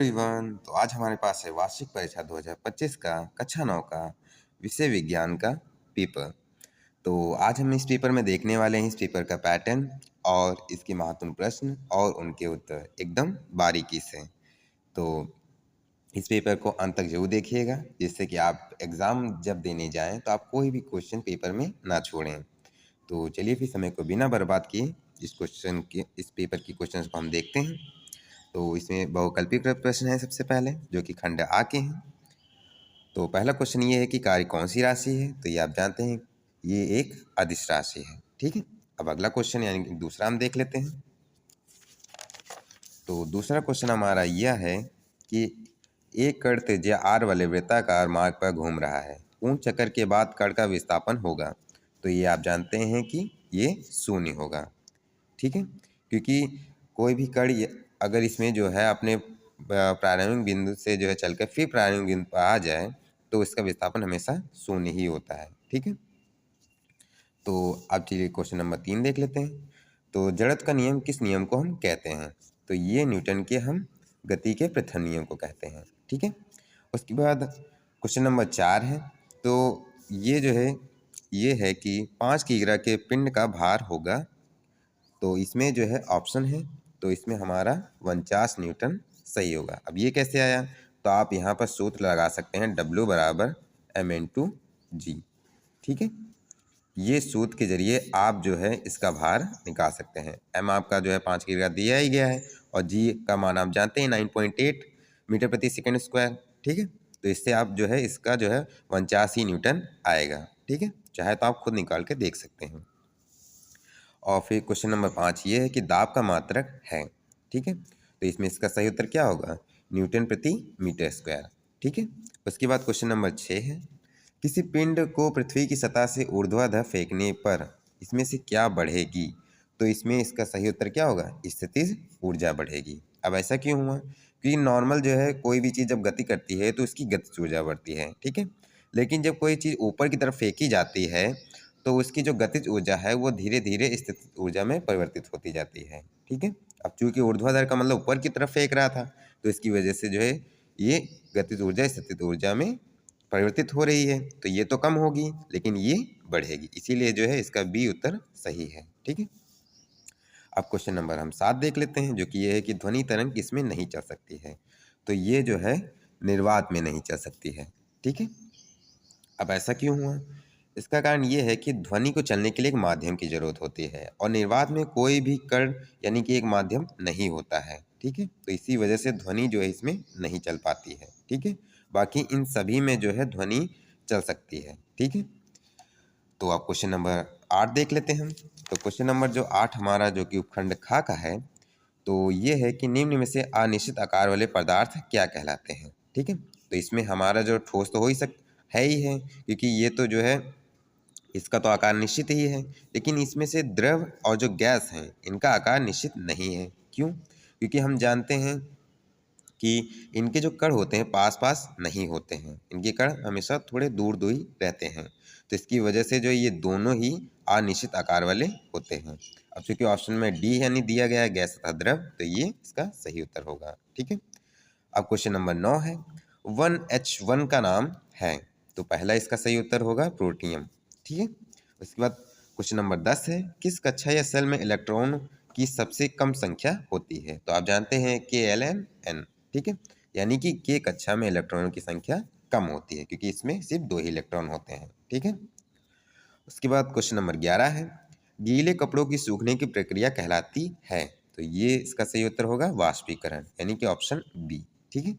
Everyone, तो आज हमारे पास है वार्षिक परीक्षा 2025 का कक्षा 9 का विषय विज्ञान का पेपर। तो आज हम इस पेपर में देखने वाले हैं इस पेपर का पैटर्न और इसके महत्वपूर्ण प्रश्न और उनके उत्तर एकदम बारीकी से। तो इस पेपर को अंत तक जरूर देखिएगा, जिससे कि आप एग्ज़ाम जब देने जाएं तो आप कोई भी क्वेश्चन पेपर में ना छोड़ें। तो चलिए फिर समय को बिना बर्बाद किए इस पेपर की क्वेश्चन को हम देखते हैं। तो इसमें बहुकल्पिक प्रश्न है सबसे पहले, जो कि खंड आ के हैं। तो पहला क्वेश्चन ये है कि कार्य कौन सी राशि है। तो ये आप जानते हैं, ये एक अदिश राशि है। ठीक है, अब अगला क्वेश्चन यानी कि दूसरा हम देख लेते हैं। तो दूसरा क्वेश्चन हमारा यह है कि एक कण त्रिज्या r वाले वृत्ताकार मार्ग पर घूम रहा है, पूर्ण चक्कर के बाद कण का विस्थापन होगा। तो ये आप जानते हैं कि ये शून्य होगा। ठीक है, क्योंकि कोई भी कण अगर इसमें जो है अपने प्रारंभिक बिंदु से जो है चलकर फिर प्रारंभिक बिंदु पर आ जाए तो इसका विस्थापन हमेशा शून्य ही होता है। ठीक है, तो अब चलिए क्वेश्चन नंबर 3 देख लेते हैं। तो जड़त्व का नियम किस नियम को हम कहते हैं। तो ये न्यूटन के हम गति के प्रथम नियम को कहते हैं। ठीक है, उसके बाद क्वेश्चन नंबर 4 है। तो ये जो है ये है कि 5 किग्रा के पिंड का भार होगा। तो इसमें जो है ऑप्शन है, तो इसमें हमारा 49 न्यूटन सही होगा। अब ये कैसे आया, तो आप यहाँ पर सूत्र लगा सकते हैं W बराबर m/g। ठीक है, ये सूत्र के जरिए आप जो है इसका भार निकाल सकते हैं। m आपका जो है 5 किग्रा दिया ही गया है और g का मान आप जानते हैं 9.8 मीटर प्रति सेकंड स्क्वायर। ठीक है, तो इससे आप जो है इसका जो है 49 ही न्यूटन आएगा। ठीक है, चाहे तो आप खुद निकाल के देख सकते हैं। और फिर क्वेश्चन नंबर 5 ये है कि दाब का मात्रक है। ठीक है, तो इसमें इसका सही उत्तर क्या होगा, न्यूटन प्रति मीटर स्क्वायर। ठीक है, उसके बाद क्वेश्चन नंबर 6 है, किसी पिंड को पृथ्वी की सतह से ऊर्ध्वाधर फेंकने पर इसमें से क्या बढ़ेगी। तो इसमें इसका सही उत्तर क्या होगा, स्थितिज ऊर्जा बढ़ेगी। अब ऐसा क्यों हुआ, क्योंकि नॉर्मल जो है कोई भी चीज़ जब गति करती है तो उसकी गतिज ऊर्जा बढ़ती है। ठीक है, लेकिन जब कोई चीज़ ऊपर की तरफ फेंकी जाती है तो उसकी जो गतिज ऊर्जा है वो धीरे धीरे स्थितिज ऊर्जा में परिवर्तित होती जाती है। ठीक है, अब चूंकि ऊर्ध्वाधर का मतलब ऊपर की तरफ फेंक रहा था, तो इसकी वजह से जो है ये गतिज ऊर्जा स्थितिज ऊर्जा में परिवर्तित हो रही है। तो ये तो कम होगी लेकिन ये बढ़ेगी, इसीलिए जो है इसका बी उत्तर सही है। ठीक है, अब क्वेश्चन नंबर हम 7 देख लेते हैं, जो कि ये है कि ध्वनि तरंग किसमें नहीं चल सकती है। तो ये जो है निर्वात में नहीं चल सकती है। ठीक है, अब ऐसा क्यों हुआ, इसका कारण ये है कि ध्वनि को चलने के लिए एक माध्यम की जरूरत होती है और निर्वात में कोई भी कण यानी कि एक माध्यम नहीं होता है। ठीक है, तो इसी वजह से ध्वनि जो है इसमें नहीं चल पाती है। ठीक है, बाकी इन सभी में जो है ध्वनि चल सकती है। ठीक है, तो आप क्वेश्चन नंबर 8 देख लेते हैं हम। तो क्वेश्चन नंबर जो 8 हमारा जो कि उपखंड खा का है, तो ये है कि निम्न में से अनिश्चित आकार वाले पदार्थ क्या कहलाते हैं। ठीक है, तो इसमें हमारा जो ठोस तो हो ही है ही है, क्योंकि ये तो जो है इसका तो आकार निश्चित ही है, लेकिन इसमें से द्रव और जो गैस हैं इनका आकार निश्चित नहीं है। क्यों, क्योंकि हम जानते हैं कि इनके जो कण होते हैं पास पास नहीं होते हैं, इनके कण हमेशा थोड़े दूर दूर ही रहते हैं। तो इसकी वजह से जो ये दोनों ही अनिश्चित आकार वाले होते हैं। अब चूंकि ऑप्शन में डी यानी दिया गया है गैस तथा द्रव, तो ये इसका सही उत्तर होगा। ठीक है, अब क्वेश्चन नंबर 9 है, 1H1 का नाम है। तो पहला इसका सही उत्तर होगा प्रोटियम। ठीक है, उसके बाद क्वेश्चन नंबर 10 है, किस कक्षा या सेल में इलेक्ट्रॉन की सबसे कम संख्या होती है। तो आप जानते हैं KLN। ठीक है, यानी कि के कक्षा में इलेक्ट्रॉनों की संख्या कम होती है, क्योंकि इसमें सिर्फ 2 ही इलेक्ट्रॉन होते हैं। ठीक है, उसके बाद क्वेश्चन नंबर 11 है, गीले कपड़ों की सूखने की प्रक्रिया कहलाती है। तो ये इसका सही उत्तर होगा वाष्पीकरण, यानी कि ऑप्शन बी। ठीक है,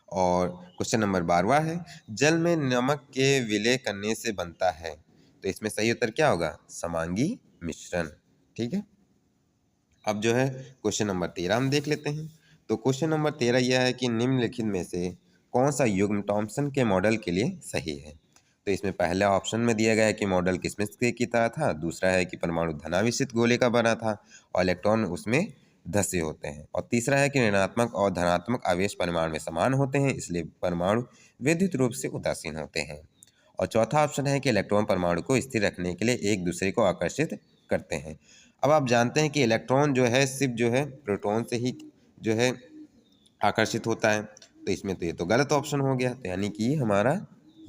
और क्वेश्चन नंबर 12 है, जल में नमक के विलय करने से बनता है। तो इसमें सही उत्तर क्या होगा, समांगी मिश्रण। ठीक है, अब जो है क्वेश्चन नंबर 13 हम देख लेते हैं। तो क्वेश्चन नंबर 13 यह है कि निम्नलिखित में से कौन सा युग्म थॉमसन के मॉडल के लिए सही है। तो इसमें पहला ऑप्शन में दिया गया है कि मॉडल किसमिस की तरह था, दूसरा है कि परमाणु धनावेशित गोले का बना था और इलेक्ट्रॉन उसमें धसे होते हैं, और तीसरा है कि ऋणात्मक और धनात्मक आवेश परिमाण में समान होते हैं, इसलिए परमाणु विद्युत रूप से उदासीन होते हैं, और चौथा ऑप्शन है कि इलेक्ट्रॉन परमाणु को स्थिर रखने के लिए एक दूसरे को आकर्षित करते हैं। अब आप जानते हैं कि इलेक्ट्रॉन जो है सिर्फ जो है प्रोटॉन से ही जो है आकर्षित होता है। तो इसमें तो ये तो गलत ऑप्शन हो गया, तो यानी कि ये हमारा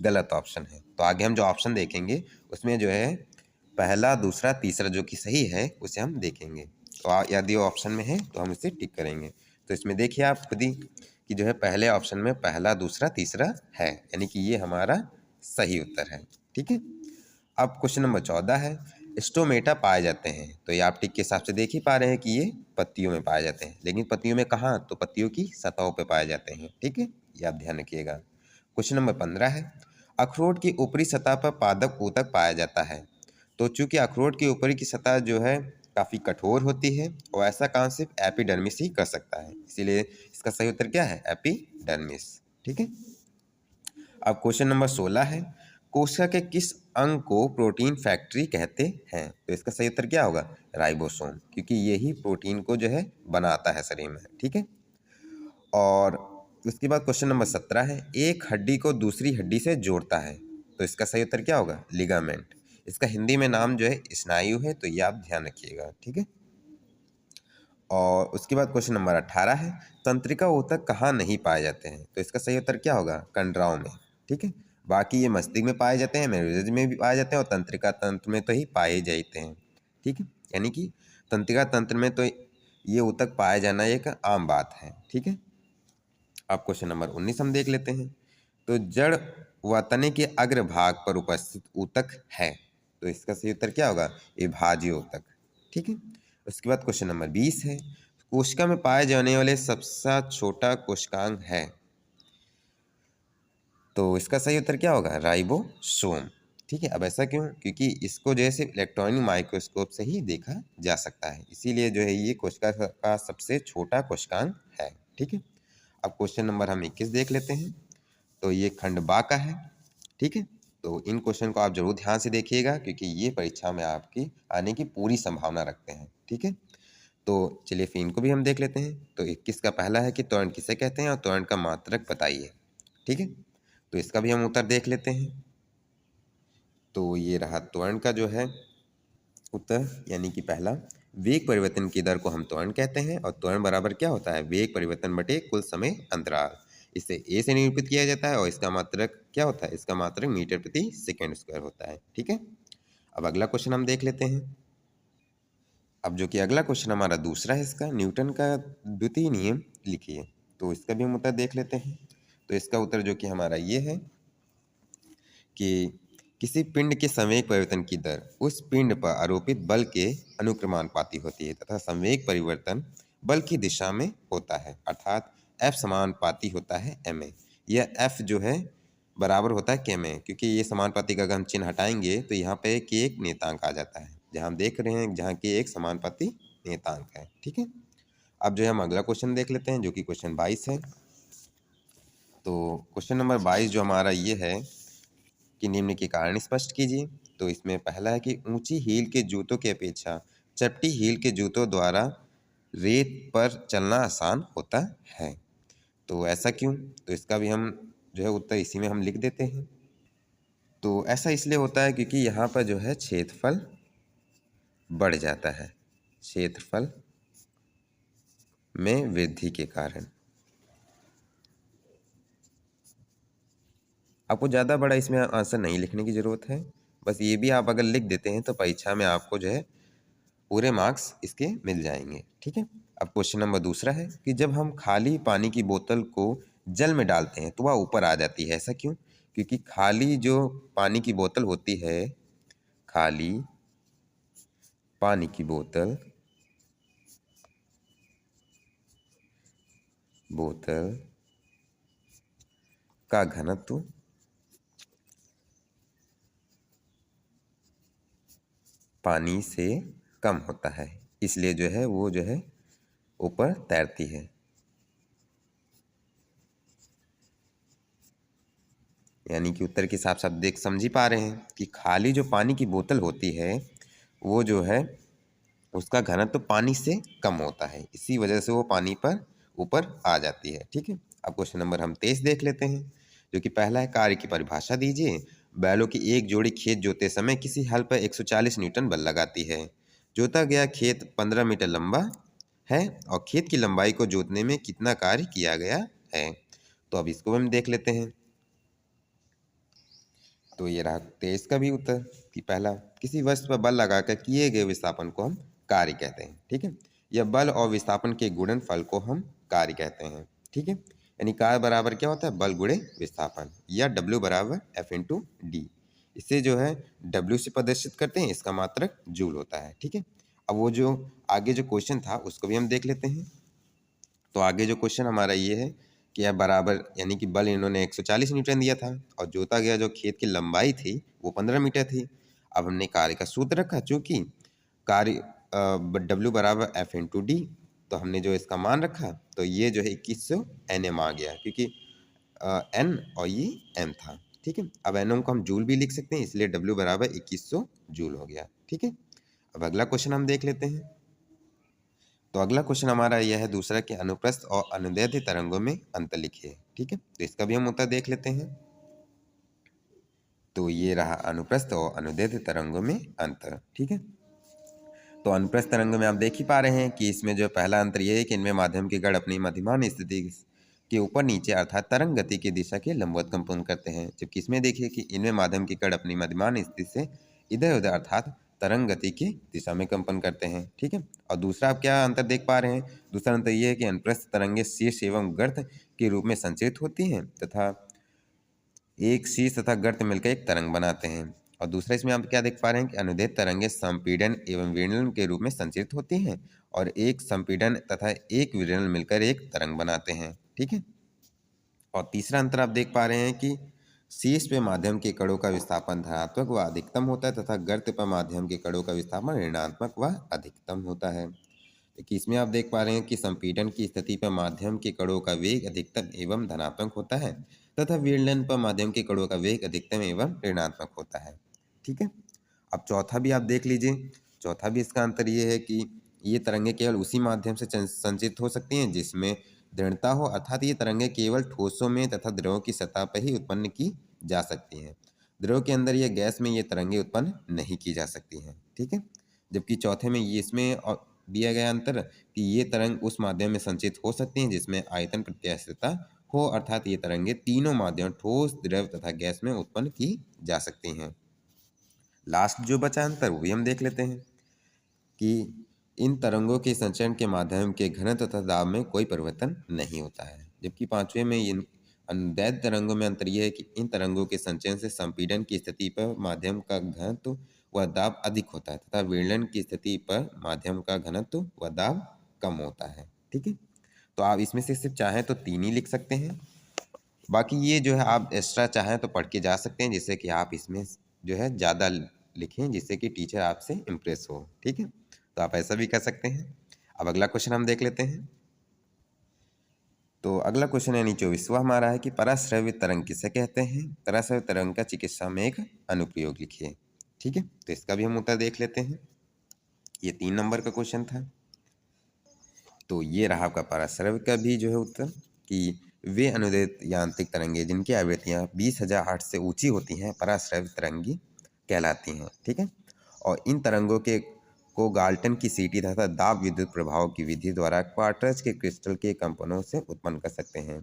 गलत ऑप्शन है। तो आगे हम जो ऑप्शन देखेंगे उसमें जो है पहला, दूसरा, तीसरा जो कि सही है उसे हम देखेंगे। तो यदि वो ऑप्शन में है तो हम इसे टिक करेंगे। तो इसमें देखिए आप खुद ही कि जो है पहले ऑप्शन में पहला, दूसरा, तीसरा है, यानी कि ये हमारा सही उत्तर है। ठीक है। अब क्वेश्चन नंबर 14 है, स्टोमेटा पाए जाते हैं। तो ये आप टिक के हिसाब से देख ही पा रहे हैं कि ये पत्तियों में पाए जाते हैं, लेकिन पत्तियों में कहाँ, तो पत्तियों की सतहों पे पाए जाते हैं। ठीक है, ये आप ध्यान रखिएगा। क्वेश्चन नंबर 15 है, अखरोट की ऊपरी सतह पर पादप ऊतक पाया जाता है। तो चूंकि अखरोट की ऊपरी की सतह जो है काफ़ी कठोर होती है और ऐसा काम सिर्फ एपिडर्मिस ही कर सकता है, इसीलिए इसका सही उत्तर क्या है, एपिडर्मिस। ठीक है। अब क्वेश्चन नंबर 16 है, कोशिका के किस अंग को प्रोटीन फैक्ट्री कहते हैं। तो इसका सही उत्तर क्या होगा, राइबोसोम, क्योंकि यही प्रोटीन को जो है बनाता है शरीर में। ठीक है। और उसके बाद क्वेश्चन नंबर 17 है, एक हड्डी को दूसरी हड्डी से जोड़ता है। तो इसका सही उत्तर क्या होगा, लिगामेंट। इसका हिंदी में नाम जो है स्नायु है, तो ये आप ध्यान रखिएगा। ठीक है। और उसके बाद क्वेश्चन नंबर 18 है, तंत्रिका ऊतक कहाँ नहीं पाए जाते हैं। तो इसका सही उत्तर क्या होगा, कंडराओं में। ठीक है। बाकी ये मस्तिष्क में पाए जाते हैं, मेरुरज्जु में भी पाए जाते हैं और तंत्रिका तंत्र में तो ही पाए जाते हैं। ठीक है। यानी कि तंत्रिका तंत्र में तो ये ऊतक पाए जाना एक आम बात है। ठीक है। अब क्वेश्चन नंबर 19 हम देख लेते हैं। तो जड़ व तने के अग्र भाग पर उपस्थित ऊतक है। तो इसका सही उत्तर क्या होगा, विभाज्य ऊतक। ठीक है। उसके बाद क्वेश्चन नंबर 20 है, कोशिका में पाए जाने वाले सबसे छोटा कोशिकांग है। तो इसका सही उत्तर क्या होगा, राइबोसोम। ठीक है। अब ऐसा क्यों, क्योंकि इसको जो है सिर्फ इलेक्ट्रॉनिक माइक्रोस्कोप से ही देखा जा सकता है, इसीलिए जो है ये कोशिका का सबसे छोटा कोशिकांग है। ठीक है। अब क्वेश्चन नंबर हम 21 देख लेते हैं। तो ये खंड बा का है। ठीक है। तो इन क्वेश्चन को आप जरूर ध्यान से देखिएगा, क्योंकि ये परीक्षा में आपकी आने की पूरी संभावना रखते हैं। ठीक है। तो चलिए फिर इनको भी हम देख लेते हैं। तो 21 का पहला है कि त्वरण किसे कहते हैं और त्वरण का मात्रक बताइए। ठीक है। तो इसका भी हम उत्तर देख लेते हैं। तो ये रहा त्वरण का जो है उत्तर, यानी कि पहला, वेग परिवर्तन की दर को हम त्वरण कहते हैं और त्वरण बराबर क्या होता है, वेग परिवर्तन बटे कुल समय अंतराल। इसे ए से निरूपित किया जाता है और इसका मात्रक क्या होता है, इसका मात्रक मीटर प्रति सेकंड स्क्वायर होता है। ठीक है। अब अगला क्वेश्चन हम देख लेते हैं। अब जो कि अगला क्वेश्चन हमारा दूसरा है, इसका न्यूटन का द्वितीय नियम लिखिए। तो इसका भी हम उत्तर देख लेते हैं। तो इसका उत्तर जो कि हमारा ये है कि किसी पिंड के संवेग परिवर्तन की दर उस पिंड पर आरोपित बल के अनुक्रमानुपाती होती है तथा संवेग परिवर्तन बल की दिशा में होता है, अर्थात F समानुपाती होता है ma। यह F जो है बराबर होता है k में, क्योंकि ये समानुपाती का अगर हम चिन्ह हटाएंगे तो यहाँ पे k एक नियतांक आ जाता है, जहाँ हम देख रहे हैं जहाँ k एक समानुपाती नियतांक है। ठीक है। अब जो है हम अगला क्वेश्चन देख लेते हैं, जो कि क्वेश्चन 22 है। तो क्वेश्चन नंबर 22 जो हमारा ये है कि निम्न के कारण स्पष्ट कीजिए। तो इसमें पहला है कि ऊंची हील के जूतों की अपेक्षा चपटी हील के जूतों द्वारा रेत पर चलना आसान होता है। तो ऐसा क्यों, तो इसका भी हम जो है उत्तर इसी में हम लिख देते हैं। तो ऐसा इसलिए होता है क्योंकि यहाँ पर जो है क्षेत्रफल बढ़ जाता है, क्षेत्रफल में वृद्धि के कारण। आपको ज़्यादा बड़ा इसमें आंसर नहीं लिखने की ज़रूरत है, बस ये भी आप अगर लिख देते हैं तो परीक्षा में आपको जो है पूरे मार्क्स इसके मिल जाएंगे। ठीक है। अब क्वेश्चन नंबर दूसरा है कि जब हम खाली पानी की बोतल को जल में डालते हैं तो वह ऊपर आ जाती है, ऐसा क्यों, क्योंकि खाली जो पानी की बोतल होती है, खाली पानी की बोतल का घनत्व पानी से कम होता है, इसलिए जो है वो जो है ऊपर तैरती है। यानी कि उत्तर के हिसाब से आप देख समझ ही पा रहे हैं कि खाली जो पानी की बोतल होती है वो जो है उसका घनत्व तो पानी से कम होता है, इसी वजह से वो पानी पर ऊपर आ जाती है। ठीक है। अब क्वेश्चन नंबर हम 23 देख लेते हैं, जो कि पहला है, कार्य की परिभाषा दीजिए। बैलों की एक जोड़ी खेत जोते समय किसी हल पर 140 न्यूटन बल लगाती है। जोता गया खेत 15 मीटर लंबा है और खेत की लंबाई को जोतने में कितना कार्य किया गया है। तो अब इसको हम देख लेते हैं। तो ये रहा 23 का भी उत्तर कि पहला, किसी वस्तु पर बल लगाकर किए गए विस्थापन को हम कार्य कहते हैं। ठीक है, यह बल और विस्थापन के गुणनफल को हम कार्य कहते हैं। ठीक है, यानी कार्य बराबर क्या होता है, बल गुणे विस्थापन, या W बराबर F/D। इसे जो है W से प्रदर्शित करते हैं, इसका मात्रक जूल होता है। ठीक है, अब वो जो आगे जो क्वेश्चन था उसको भी हम देख लेते हैं। तो आगे जो क्वेश्चन हमारा ये है कि यह बराबर, यानी कि बल इन्होंने 140 न्यूटन दिया था और जोता गया जो खेत की लंबाई थी वो 15 मीटर थी। अब हमने कार्य का सूत्र रखा, चूंकि कार्य W बराबर F/D, तो हमने जो इसका मान रखा तो ये जो है 2100 Nm आ गया, क्योंकि N और ये M था। ठीक है, अब Nm को हम जूल भी लिख सकते हैं, इसलिए W बराबर 2100 जूल हो गया। ठीक है, अब अगला क्वेश्चन हम देख लेते हैं। तो अगला क्वेश्चन हमारा यह है दूसरा कि अनुप्रस्थ और अनुदैर्ध्य तरंगों में अंतर लिखिए। ठीक है, तो इसका भी हम उत्तर देख लेते हैं। तो ये रहा अनुप्रस्थ और अनुदैर्ध्य तरंगों में अंतर। ठीक है, तो अनुप्रस्थ तरंगों में आप देख ही पा रहे हैं कि इसमें जो पहला अंतर ये है कि इनमें माध्यम के गण अपनी मध्यमान स्थिति के ऊपर नीचे अर्थात तरंग गति की दिशा के लंबवत कंपन करते हैं, जबकि इसमें देखिए कि इनमें माध्यम के गण अपनी मध्यमान स्थिति से इधर उधर अर्थात तरंग गति की दिशा में कंपन करते हैं। ठीक है, और दूसरा आप क्या अंतर देख पा रहे हैं, दूसरा अंतर यह है कि अनुप्रस्थ तरंगे शीर्ष एवं गर्त के रूप में संचरित होती हैं तथा एक शीर्ष तथा गर्त मिलकर एक तरंग बनाते हैं। और दूसरा इसमें आप क्या देख पा रहे हैं कि अनुदैर्ध्य तरंगे संपीड़न एवं विरणन के रूप में संचरित होती हैं और एक संपीड़न तथा एक विरणन मिलकर एक तरंग बनाते हैं। ठीक है, और तीसरा अंतर आप देख पा रहे हैं कि शीर्ष पे माध्यम के कणों का विस्थापन धनात्मक व अधिकतम होता है तथा गर्त पर माध्यम के कणों का विस्थापन ऋणात्मक व अधिकतम होता है। कि इसमें आप देख पा रहे हैं कि संपीड़न की स्थिति पर माध्यम के कणों का वेग अधिकतम एवं धनात्मक होता है तथा विरणन पर माध्यम के कणों का वेग अधिकतम एवं ऋणात्मक होता है। ठीक है, अब चौथा भी आप देख लीजिए। चौथा भी इसका अंतर ये है कि ये तरंगे केवल उसी माध्यम से संचित हो सकती हैं जिसमें दृढ़ता हो, अर्थात ये तरंगे केवल ठोसों में तथा द्रवों की सतह पर ही उत्पन्न की जा सकती हैं। द्रव के अंदर या गैस में ये तरंगे उत्पन्न नहीं की जा सकती हैं। ठीक है, जबकि चौथे में ये इसमें और दिया गया अंतर कि ये तरंग उस माध्यम में संचित हो सकती हैं जिसमें आयतन प्रत्यास्थता हो, अर्थात ये तरंगे तीनों माध्यम ठोस, द्रव तथा गैस में उत्पन्न की जा सकती हैं। लास्ट जो बचा अंतर वो भी हम देख लेते हैं कि इन तरंगों के संचरण के माध्यम के घनत्व तथा दाब में कोई परिवर्तन नहीं होता है। जबकि पांचवें में इन अनुदैर्ध्य तरंगों में अंतर यह है कि इन तरंगों के संचरण से संपीड़न की स्थिति पर माध्यम का घनत्व व दाब अधिक होता है तथा विरणन की स्थिति पर माध्यम का घनत्व व दाब कम होता है। ठीक है, तो आप इसमें से सिर्फ चाहें तो 3 ही लिख सकते हैं, बाकी ये जो है आप एक्स्ट्रा चाहें तो पढ़ के जा सकते हैं, जिससे कि आप इसमें जो है ज़्यादा लिखें, जिससे कि टीचर आपसे इम्प्रेस हो। ठीक है, तो आप ऐसा भी कर सकते हैं। अब अगला क्वेश्चन हम देख लेते हैं। तो अगला क्वेश्चन यानी 24वां हमारा है कि पराश्रव्य तरंग किसे कहते हैं। पराश्रव्य तरंग का चिकित्सा में एक अनुप्रयोग लिखिए। ठीक है, तो इसका भी हम उत्तर देख लेते हैं। ये 3 नंबर का क्वेश्चन था। तो ये रहा आपका पराश्रव्य का भी जो है उत्तर कि वे अनुदैर्ध्य यांत्रिक तरंगे जिनकी आवृत्तियाँ 20,000 हर्ट्ज से ऊंची होती हैं पराश्रव्य तरंगी कहलाती हैं। ठीक है, और इन तरंगों के को गाल्टन की सीटी तथा दाब विद्युत प्रभाव की विधि द्वारा क्वार्टज के क्रिस्टल के कंपनों से उत्पन्न कर सकते हैं।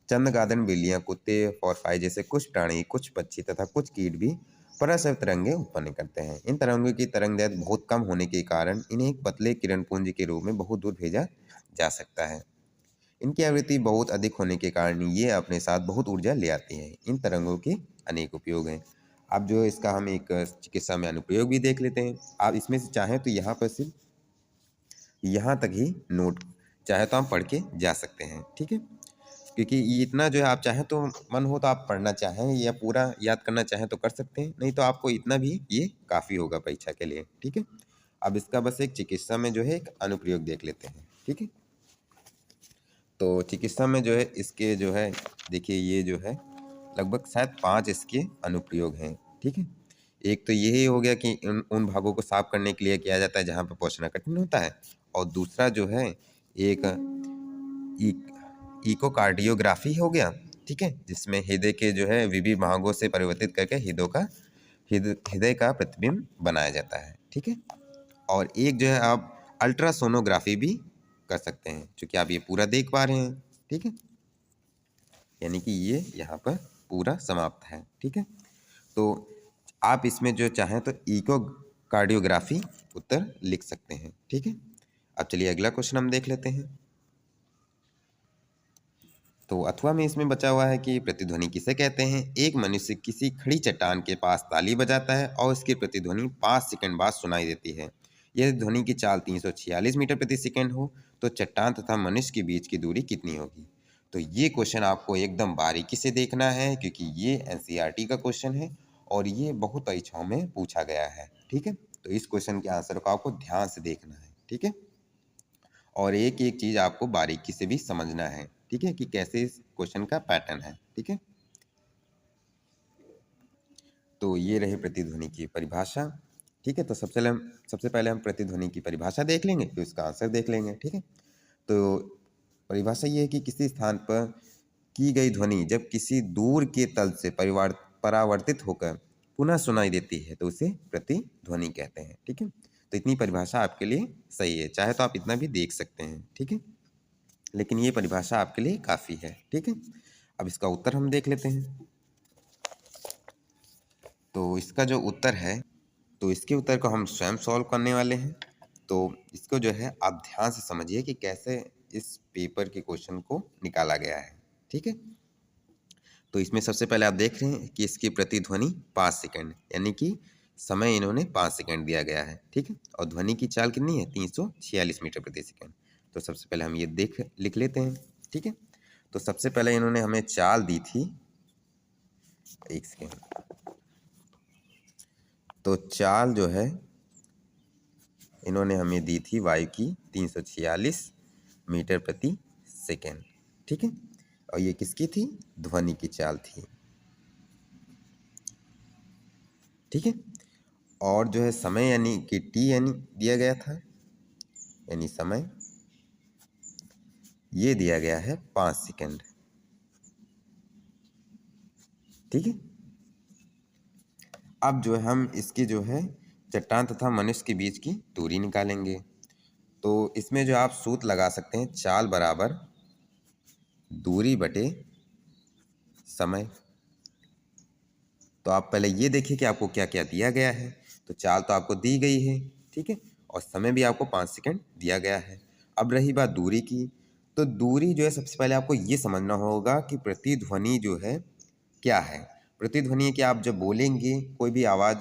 चंद्रगादन, बिल्लियाँ, कुत्ते, फॉरफ्लाई जैसे कुछ प्राणी, कुछ पक्षी तथा कुछ कीट भी पराश्रव्य तरंगे उत्पन्न करते हैं। इन तरंगों की तरंगदैर्ध्य बहुत कम होने के कारण इन्हें एक पतले किरणपुंज के रूप में बहुत दूर भेजा जा सकता है। इनकी आवृत्ति बहुत अधिक होने के कारण ये अपने साथ बहुत ऊर्जा ले आती हैं। इन तरंगों के अनेक उपयोग हैं। अब जो इसका हम एक चिकित्सा में अनुप्रयोग भी देख लेते हैं। आप इसमें से चाहें तो यहाँ पर सिर्फ यहाँ तक ही नोट चाहे तो आप पढ़ के जा सकते हैं। ठीक है, क्योंकि ये इतना जो है आप चाहें तो मन हो तो आप पढ़ना चाहें या पूरा याद करना चाहें तो कर सकते हैं, नहीं तो आपको इतना भी ये काफ़ी होगा परीक्षा के लिए। ठीक है, अब इसका बस एक चिकित्सा में जो है एक अनुप्रयोग देख लेते हैं। ठीक है, तो चिकित्सा में जो है इसके जो है देखिए ये जो है लगभग शायद 5 इसके अनुप्रयोग हैं। ठीक है, एक तो यही हो गया कि उन भागों को साफ करने के लिए किया जाता है जहाँ पर पहुँचना कठिन होता है, और दूसरा जो है एक इकोकार्डियोग्राफी हो गया। ठीक है, जिसमें हृदय के जो है विभिन्न भागों से परिवर्तित करके हृदय का प्रतिबिंब बनाया जाता है। ठीक है, और एक जो है आप अल्ट्रासोनोग्राफी भी कर सकते हैं, क्योंकि आप ये पूरा देख पा रहे हैं। ठीक है, यानी कि ये यहाँ पर पूरा समाप्त है। ठीक है, तो आप इसमें जो चाहें तो इकोकार्डियोग्राफी उत्तर लिख सकते हैं। ठीक है, अब चलिए अगला क्वेश्चन हम देख लेते हैं। तो अथवा में इसमें बचा हुआ है कि प्रतिध्वनि किसे कहते हैं। एक मनुष्य किसी खड़ी चट्टान के पास ताली बजाता है और उसकी प्रतिध्वनि 5 सेकंड बाद सुनाई देती है। यदि ध्वनि की चाल 346 मीटर प्रति सेकंड हो तो चट्टान तथा मनुष्य के बीच की दूरी कितनी होगी। तो ये क्वेश्चन आपको एकदम बारीकी से देखना है, क्योंकि ये एनसीईआरटी का क्वेश्चन है और ये बहुत परीक्षाओं में पूछा गया है। ठीक है, तो इस क्वेश्चन के आंसर को आपको ध्यान से देखना है। ठीक है, और एक एक चीज़ आपको बारीकी से भी समझना है। ठीक है, कि कैसे इस क्वेश्चन का पैटर्न है। ठीक है, तो ये रही प्रतिध्वनि की परिभाषा। ठीक है, तो सबसे पहले हम प्रतिध्वनि की परिभाषा देख लेंगे, फिर उसका आंसर देख लेंगे। ठीक है, तो परिभाषा ये है कि किसी स्थान पर की गई ध्वनि जब किसी दूर के तल से परावर्तित होकर पुनः सुनाई देती है तो उसे प्रतिध्वनि कहते हैं। ठीक है, तो इतनी परिभाषा आपके लिए सही है, चाहे तो आप इतना भी देख सकते हैं। ठीक है, लेकिन ये परिभाषा आपके लिए काफ़ी है। ठीक है, अब इसका उत्तर हम देख लेते हैं। तो इसका जो उत्तर है, तो इसके उत्तर को हम स्वयं सॉल्व करने वाले हैं। तो इसको जो है आप ध्यान से समझिए कि कैसे इस पेपर के क्वेश्चन को निकाला गया है। ठीक है, तो इसमें सबसे पहले आप देख रहे हैं कि इसकी प्रतिध्वनि 5 सेकंड, यानी कि समय इन्होंने 5 सेकंड दिया गया है। ठीक है, और ध्वनि की चाल कितनी है, 346 मीटर प्रति सेकंड। तो सबसे पहले हम ये लिख लेते हैं। ठीक है, तो सबसे पहले इन्होंने हमें चाल दी थी, एक सेकेंड, तो चाल जो है इन्होंने हमें दी थी वायु की 346 मीटर प्रति सेकेंड। ठीक है, और ये किसकी थी, ध्वनि की चाल थी। ठीक है, और जो है समय यानी कि टी यानी दिया गया था, यानी समय ये दिया गया है 5 सेकेंड। ठीक है, अब जो है हम इसकी जो है चट्टान तथा मनुष्य के बीच की दूरी निकालेंगे। तो इसमें जो आप सूत्र लगा सकते हैं, चाल बराबर दूरी बटे समय। तो आप पहले ये देखिए कि आपको क्या क्या दिया गया है। तो चाल तो आपको दी गई है। ठीक है, और समय भी आपको 5 सेकंड दिया गया है। अब रही बात दूरी की, तो दूरी जो है सबसे पहले आपको ये समझना होगा कि प्रतिध्वनि जो है क्या है। प्रतिध्वनि है कि आप जब बोलेंगे कोई भी आवाज़,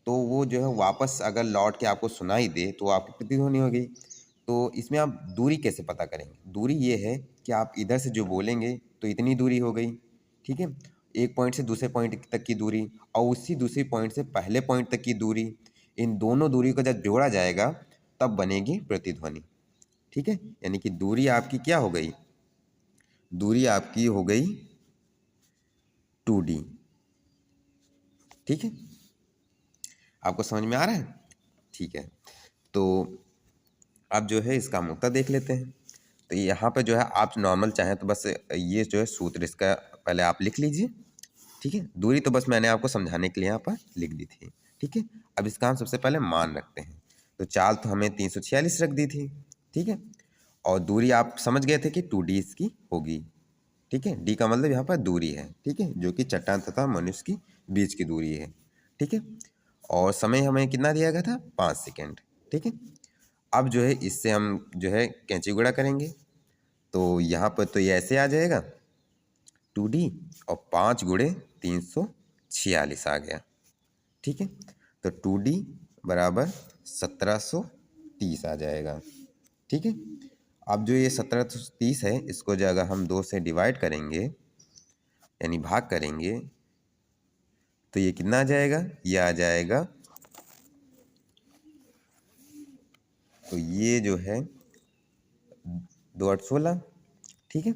तो वो जो है वापस अगर लौट के आपको सुनाई दे तो आपकी प्रतिध्वनि हो गई। तो इसमें आप दूरी कैसे पता करेंगे, दूरी ये है कि आप इधर से जो बोलेंगे तो इतनी दूरी हो गई। ठीक है, एक पॉइंट से दूसरे पॉइंट तक की दूरी और उसी दूसरी पॉइंट से पहले पॉइंट तक की दूरी, इन दोनों दूरी को जब जोड़ा जाएगा तब बनेगी प्रतिध्वनि। ठीक है, यानी कि दूरी आपकी क्या हो गई, दूरी आपकी हो गई 2D। ठीक है, आपको समझ में आ रहा है। ठीक है, तो अब जो है इसका हम उत्तर देख लेते हैं। तो यहाँ पे जो है आप नॉर्मल चाहें तो बस ये जो है सूत्र इसका पहले आप लिख लीजिए। ठीक है, दूरी तो बस मैंने आपको समझाने के लिए यहाँ पर लिख दी थी। ठीक है, अब इसका हम सबसे पहले मान रखते हैं। तो चाल तो हमें 346 रख दी थी। ठीक है, और दूरी आप समझ गए थे कि 2D इसकी होगी। ठीक है, डी का मतलब यहाँ पर दूरी है। ठीक है, जो कि चट्टान तथा मनुष्य की बीच की दूरी है। ठीक है, और समय हमें कितना दिया गया था, 5 सेकेंड। ठीक है, अब जो है इससे हम जो है कैंची गुणा करेंगे। तो यहाँ पर तो ये ऐसे आ जाएगा 2D, और 5 गुणे 346 आ गया। ठीक है, तो 2D बराबर 1730 आ जाएगा। ठीक है, अब जो ये 1730 है इसको जो अगर हम 2 से डिवाइड करेंगे यानी भाग करेंगे तो ये कितना आ जाएगा, ये आ जाएगा, तो ये जो है 2 8 16। ठीक है,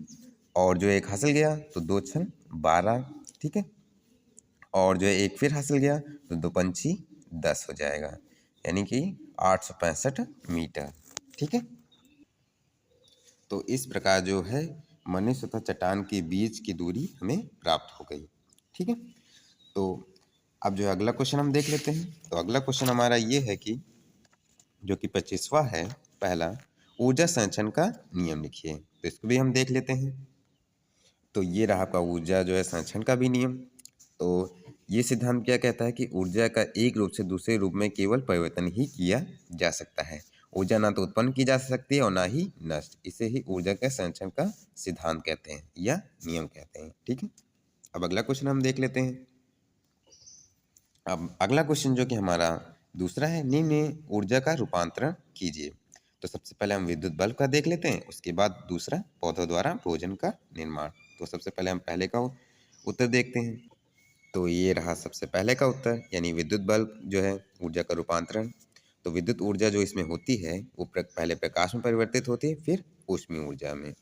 और जो एक हासिल गया तो 2 6 12। ठीक है, और जो है एक फिर हासिल गया तो 2 पंची 10 हो जाएगा, यानी कि 865 मीटर। ठीक है, तो इस प्रकार जो है मनुष्य तथा चट्टान के बीच की दूरी हमें प्राप्त हो गई। ठीक है, तो अब जो है अगला क्वेश्चन हम देख लेते हैं। तो अगला क्वेश्चन हमारा ये है कि जो कि 25वां है पहला, ऊर्जा संरक्षण का नियम लिखिए। तो इसको भी हम देख लेते हैं। तो ये रहा आपका ऊर्जा जो है संरक्षण का भी नियम। तो ये सिद्धांत क्या कहता है कि ऊर्जा का एक रूप से दूसरे रूप में केवल परिवर्तन ही किया जा सकता है। ऊर्जा ना तो उत्पन्न की जा सकती है और ना ही नष्ट। इसे ही ऊर्जा के संरक्षण का सिद्धांत कहते हैं या नियम कहते हैं। ठीक है, अब अगला क्वेश्चन हम देख लेते हैं। अब अगला क्वेश्चन जो कि हमारा दूसरा है, निम्न ऊर्जा का रूपांतरण कीजिए। तो सबसे पहले हम विद्युत बल्ब का देख लेते हैं, उसके बाद दूसरा पौधों द्वारा भोजन का निर्माण। तो सबसे पहले हम पहले का उत्तर देखते हैं। तो ये रहा सबसे पहले का उत्तर, यानी विद्युत बल्ब जो है ऊर्जा का रूपांतरण। तो विद्युत ऊर्जा जो इसमें होती है वो पहले प्रकाश में परिवर्तित होती है, फिर ऊष्मीय ऊर्जा में।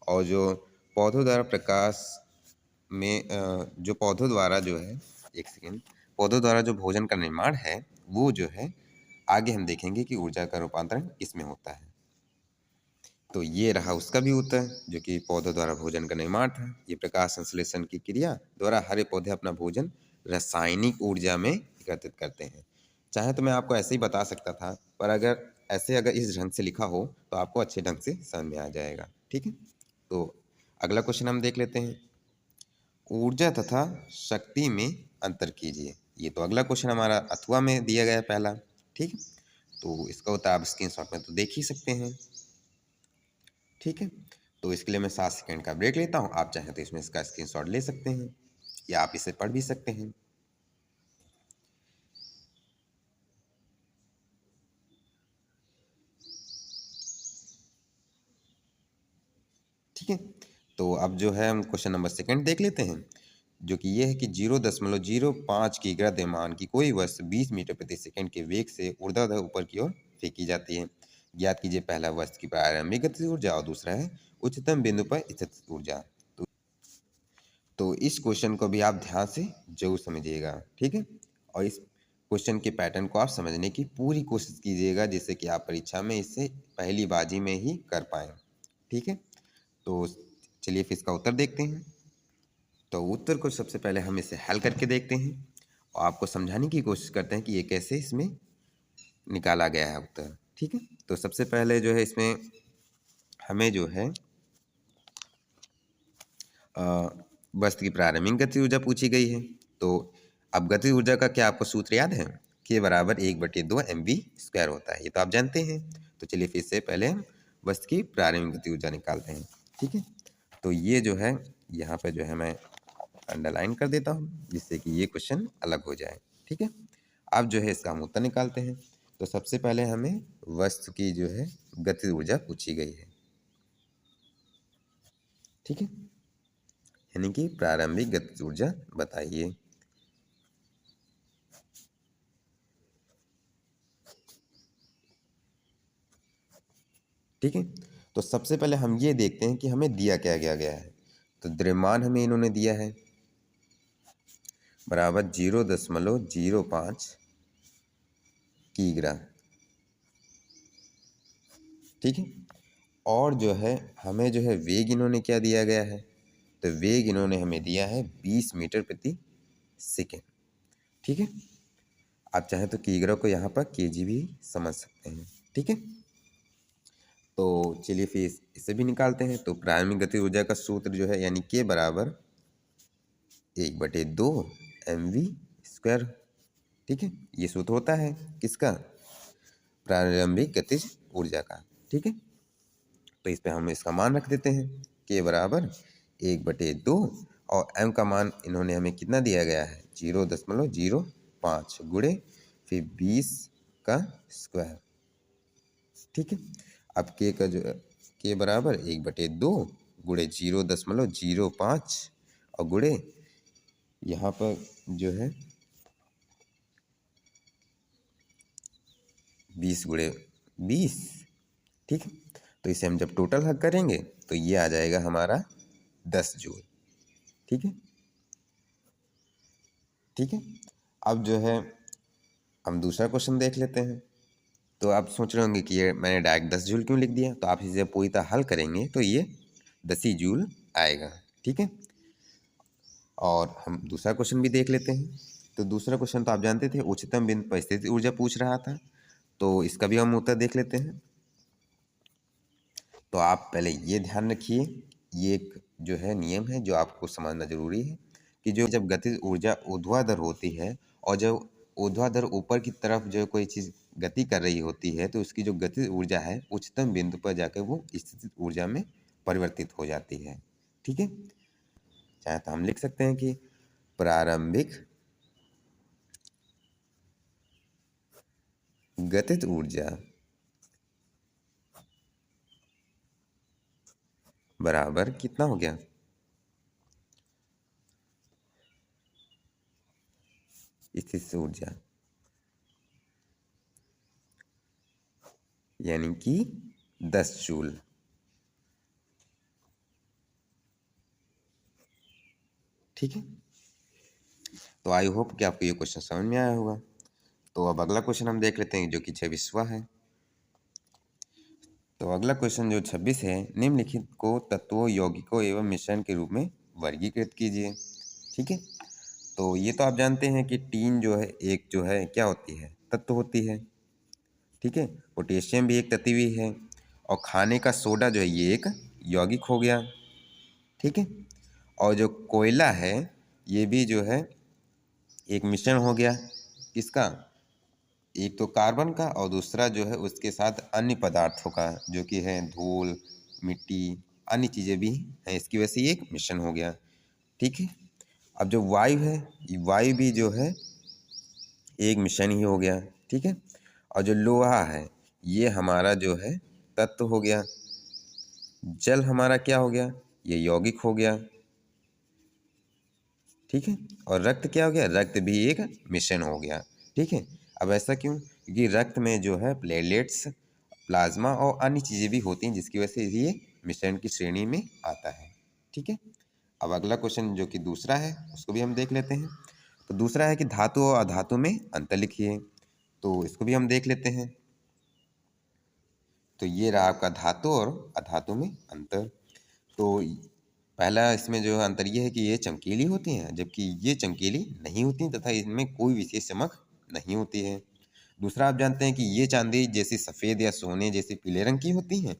और जो पौधों द्वारा प्रकाश में जो पौधों द्वारा जो है, एक सेकेंड, पौधों द्वारा जो भोजन का निर्माण है वो जो है आगे हम देखेंगे कि ऊर्जा का रूपांतरण इसमें होता है। तो ये रहा उसका भी उत्तर, जो कि पौधों द्वारा भोजन का निर्माण था। ये प्रकाश संश्लेषण की क्रिया द्वारा हरे पौधे अपना भोजन रासायनिक ऊर्जा में एकत्रित करते हैं। चाहे तो मैं आपको ऐसे ही बता सकता था, पर अगर इस ढंग से लिखा हो तो आपको अच्छे ढंग से समझ में आ जाएगा। ठीक है, तो अगला क्वेश्चन हम देख लेते हैं। ऊर्जा तथा शक्ति में अंतर कीजिए। ये तो अगला क्वेश्चन हमारा अथवा में दिया गया है पहला। ठीक है, तो इसका उत्तर आप स्क्रीनशॉट में तो देख ही सकते हैं। ठीक है, तो इसके लिए मैं 7 सेकंड का ब्रेक लेता हूँ। आप चाहें तो इसमें इसका स्क्रीनशॉट ले सकते हैं या आप इसे पढ़ भी सकते हैं। ठीक है, तो अब जो है हम क्वेश्चन नंबर सेकंड देख लेते हैं, जो कि ये है कि 0.05 की द्रव्यमान की कोई वस्तु 20 मीटर प्रति सेकंड के वेग से ऊर्ध्वाधर ऊपर की ओर फेंकी जाती है। ज्ञात कीजिए पहला वस्तु की प्रारंभिक गतिज ऊर्जा और दूसरा है उच्चतम बिंदु पर स्थित ऊर्जा। तो इस क्वेश्चन को भी आप ध्यान से जरूर समझिएगा। ठीक है, और इस क्वेश्चन के पैटर्न को आप समझने की पूरी कोशिश कीजिएगा, जिससे कि आप परीक्षा में इससे पहली बाजी में ही कर पाएँ। ठीक है, तो चलिए फिर इसका उत्तर देखते हैं। तो उत्तर को सबसे पहले हम इसे हल करके देखते हैं और आपको समझाने की कोशिश करते हैं कि ये कैसे इसमें निकाला गया है उत्तर। ठीक है, तो सबसे पहले जो है इसमें हमें जो है वस्तु की प्रारंभिक गति ऊर्जा पूछी गई है। तो अब गति ऊर्जा का क्या आपको सूत्र याद है? के बराबर 1/2 mv² होता है, ये तो आप जानते हैं। तो चलिए फिर से पहले हम वस्तु की प्रारंभिक गति ऊर्जा निकालते हैं। ठीक है, तो ये जो है यहाँ पे जो है मैं अंडरलाइन कर देता हूँ, जिससे कि ये क्वेश्चन अलग हो जाए। ठीक है, अब जो है इसका हम उत्तर निकालते हैं। तो सबसे पहले हमें वस्तु की जो है गति ऊर्जा पूछी गई है। ठीक है, यानी कि प्रारंभिक गति ऊर्जा बताइए। ठीक है, तो सबसे पहले हम ये देखते हैं कि हमें दिया क्या गया है। तो द्रव्यमान हमें इन्होंने दिया है बराबर 0.05 किग्रा। ठीक है, और जो है हमें जो है वेग इन्होंने क्या दिया गया है? तो वेग इन्होंने हमें दिया है 20 मीटर प्रति सेकेंड। ठीक है, आप चाहें तो किग्रा को यहाँ पर केजी भी समझ सकते हैं। ठीक है, तो चलिए फिर इसे भी निकालते हैं। तो प्रारंभिक गति ऊर्जा का सूत्र जो है यानी के बराबर 1/2 mv²। ठीक है, ये सूत्र होता है किसका? प्रारंभिक गतिज ऊर्जा का। ठीक है, तो इस पे हम इसका मान रख देते हैं, के बराबर 1/2 और m का मान इन्होंने हमें कितना दिया गया है? 0.05 गुणे फिर 20 का स्क्वायर। ठीक है, अब के का जो के बराबर 1/2 गुणे 0.05 और गुणे यहाँ पर जो है 20 गुणे 20। ठीक है, तो इसे हम जब टोटल हल करेंगे तो ये आ जाएगा हमारा 10 जूल। ठीक है, ठीक है, अब जो है हम दूसरा क्वेश्चन देख लेते हैं। तो आप सोच रहे होंगे कि ये मैंने डायरेक्ट 10 जूल क्यों लिख दिया? तो आप इसे पूरी तरह हल करेंगे तो ये 10 ही जूल आएगा। ठीक है, और हम दूसरा क्वेश्चन भी देख लेते हैं। तो दूसरा क्वेश्चन तो आप जानते थे, उच्चतम बिंदु पर स्थित ऊर्जा पूछ रहा था। तो इसका भी हम उत्तर देख लेते हैं। तो आप पहले ये ध्यान रखिए, ये एक जो है नियम है जो आपको समझना ज़रूरी है कि जो जब गतिज ऊर्जा ऊर्ध्वाधर होती है और जब ऊर्ध्वाधर ऊपर की तरफ जो कोई चीज़ गति कर रही होती है तो उसकी जो गतिज ऊर्जा है उच्चतम बिंदु पर जाकर वो स्थितिज ऊर्जा में परिवर्तित हो जाती है। ठीक है, चाहे तो हम लिख सकते हैं कि प्रारंभिक गतिज ऊर्जा बराबर कितना हो गया, स्थितिज ऊर्जा, यानी कि 10 जूल। ठीक है, तो आई होप कि आपको ये क्वेश्चन समझ में आया होगा। तो अब अगला क्वेश्चन हम देख लेते हैं जो कि 26वां है। तो अगला क्वेश्चन जो 26 है, निम्नलिखित को तत्वों, यौगिकों एवं मिश्रण के रूप में वर्गीकृत कीजिए। ठीक है, तो ये तो आप जानते हैं कि टीन जो है एक जो है क्या होती है, तत्व होती है। ठीक है, पोटेशियम भी एक तत्व ही है और खाने का सोडा जो है ये एक यौगिक हो गया। ठीक है, और जो कोयला है ये भी जो है एक मिश्रण हो गया, किसका, एक तो कार्बन का और दूसरा जो है उसके साथ अन्य पदार्थों का जो कि है धूल, मिट्टी, अन्य चीज़ें भी हैं, इसकी वजह से ये एक मिश्रण हो गया। ठीक है, अब जो वायु है, ये वायु भी जो है एक मिश्रण ही हो गया। ठीक है, और जो लोहा है ये हमारा जो है तत्व हो गया। जल हमारा क्या हो गया, ये यौगिक हो गया। ठीक है, और रक्त क्या हो गया, रक्त भी एक मिश्रण हो गया। ठीक है, अब ऐसा क्यों, क्योंकि रक्त में जो है प्लेटलेट्स, प्लाज्मा और अन्य चीज़ें भी होती हैं जिसकी वजह से ये मिश्रण की श्रेणी में आता है। ठीक है, अब अगला क्वेश्चन जो कि दूसरा है उसको भी हम देख लेते हैं। तो दूसरा है कि धातु और अधातु में अंतर लिखिए, तो इसको भी हम देख लेते हैं। तो ये रहा आपका धातु और अधातु में अंतर। तो पहला इसमें जो अंतर ये है कि ये चमकीली होती हैं जबकि ये चमकीली नहीं होती तथा इनमें कोई विशेष चमक नहीं होती है। दूसरा आप जानते हैं कि ये चांदी जैसी सफ़ेद या सोने जैसे पीले रंग की होती हैं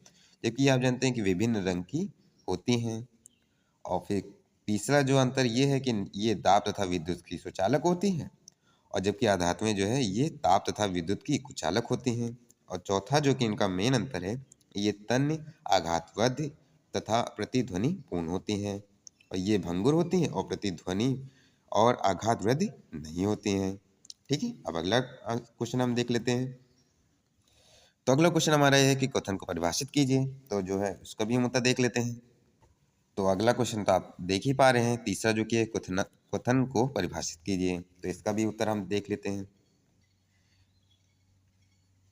जबकि आप जानते हैं कि विभिन्न रंग की होती हैं। और फिर तीसरा जो अंतर ये है कि ये ताप तथा विद्युत की सुचालक होती हैं और जबकि अधातुएं जो है ये ताप तथा विद्युत की कुचालक होती हैं। और चौथा जो कि इनका मेन अंतर है, ये तन्य, आघातवर्ध तथा प्रतिध्वनि पूर्ण होती हैं और ये भंगुर होती हैं और प्रतिध्वनि और आघातवर्ध नहीं होती हैं। ठीक है, अब अगला क्वेश्चन हम देख लेते हैं। तो अगला क्वेश्चन हमारा ये है कि कथन को परिभाषित कीजिए, तो जो है उसका भी हम उत्तर देख लेते हैं। तो अगला क्वेश्चन तो आप देख ही पा रहे हैं, तीसरा जो कि है कथन को परिभाषित कीजिए, तो इसका भी उत्तर हम देख लेते हैं।